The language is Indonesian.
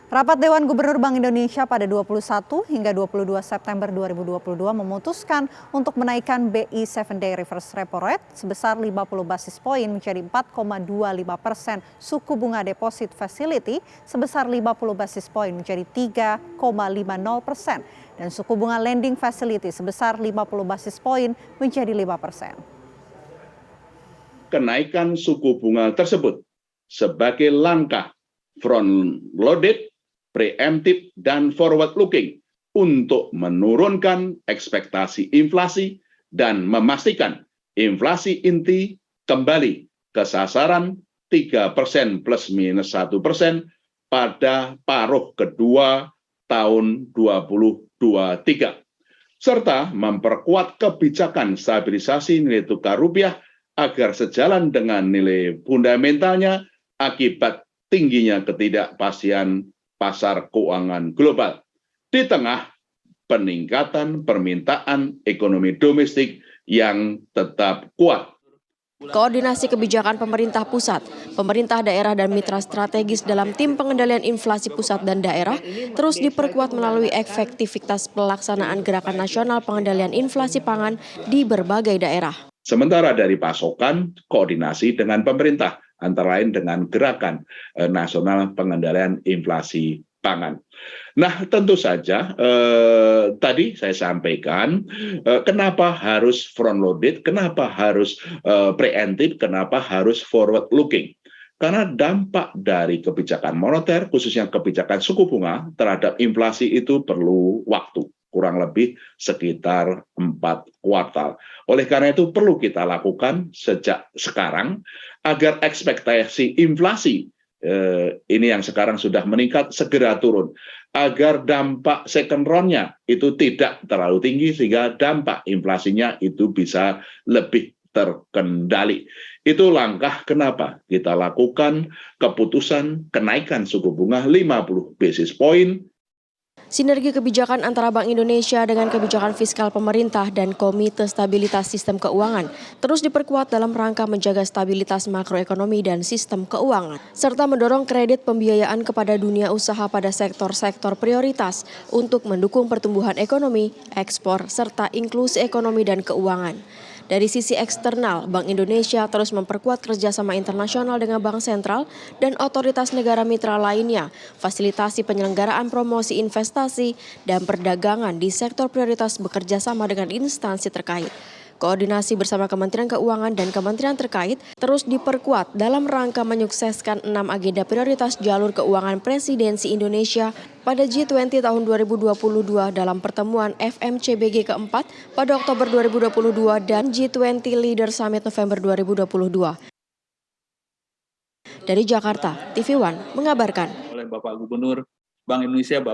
Rapat Dewan Gubernur Bank Indonesia pada 21 hingga 22 September 2022 memutuskan untuk menaikkan BI 7-day reverse repo rate sebesar 50 basis poin menjadi 4,25%, suku bunga deposit facility sebesar 50 basis poin menjadi 3,50%, dan suku bunga lending facility sebesar 50 basis poin menjadi 5%. Kenaikan suku bunga tersebut sebagai langkah front-loaded, preemptive, dan forward-looking untuk menurunkan ekspektasi inflasi dan memastikan inflasi inti kembali ke sasaran 3% plus minus 1% pada paruh kedua tahun 2023, serta memperkuat kebijakan stabilisasi nilai tukar rupiah agar sejalan dengan nilai fundamentalnya akibat tingginya ketidakpastian pasar keuangan global di tengah peningkatan permintaan ekonomi domestik yang tetap kuat. Koordinasi kebijakan pemerintah pusat, pemerintah daerah dan mitra strategis dalam tim pengendalian inflasi pusat dan daerah terus diperkuat melalui efektivitas pelaksanaan gerakan nasional pengendalian inflasi pangan di berbagai daerah. Sementara dari pasokan, koordinasi dengan pemerintah, antara lain dengan gerakan nasional pengendalian inflasi pangan. Nah, tentu saja tadi saya sampaikan kenapa harus front loaded, kenapa harus preemptive, kenapa harus forward looking. Karena dampak dari kebijakan moneter, khususnya kebijakan suku bunga terhadap inflasi itu perlu waktu, kurang lebih sekitar 4 kuartal. Oleh karena itu perlu kita lakukan sejak sekarang agar ekspektasi inflasi ini yang sekarang sudah meningkat segera turun, agar dampak second round-nya itu tidak terlalu tinggi sehingga dampak inflasinya itu bisa lebih terkendali. Itu langkah kenapa kita lakukan keputusan kenaikan suku bunga 50 basis point. Sinergi kebijakan antara Bank Indonesia dengan kebijakan fiskal pemerintah dan Komite Stabilitas Sistem Keuangan terus diperkuat dalam rangka menjaga stabilitas makroekonomi dan sistem keuangan, serta mendorong kredit pembiayaan kepada dunia usaha pada sektor-sektor prioritas untuk mendukung pertumbuhan ekonomi, ekspor, serta inklusi ekonomi dan keuangan. Dari sisi eksternal, Bank Indonesia terus memperkuat kerjasama internasional dengan Bank Sentral dan otoritas negara mitra lainnya, fasilitasi penyelenggaraan promosi investasi dan perdagangan di sektor prioritas bekerja sama dengan instansi terkait. Koordinasi bersama Kementerian Keuangan dan kementerian terkait terus diperkuat dalam rangka menyukseskan 6 agenda prioritas jalur keuangan presidensi Indonesia pada G20 tahun 2022 dalam pertemuan FMCBG keempat pada Oktober 2022 dan G20 Leader Summit November 2022. Dari Jakarta, TV One mengabarkan. Oleh Bapak Gubernur Bank Indonesia,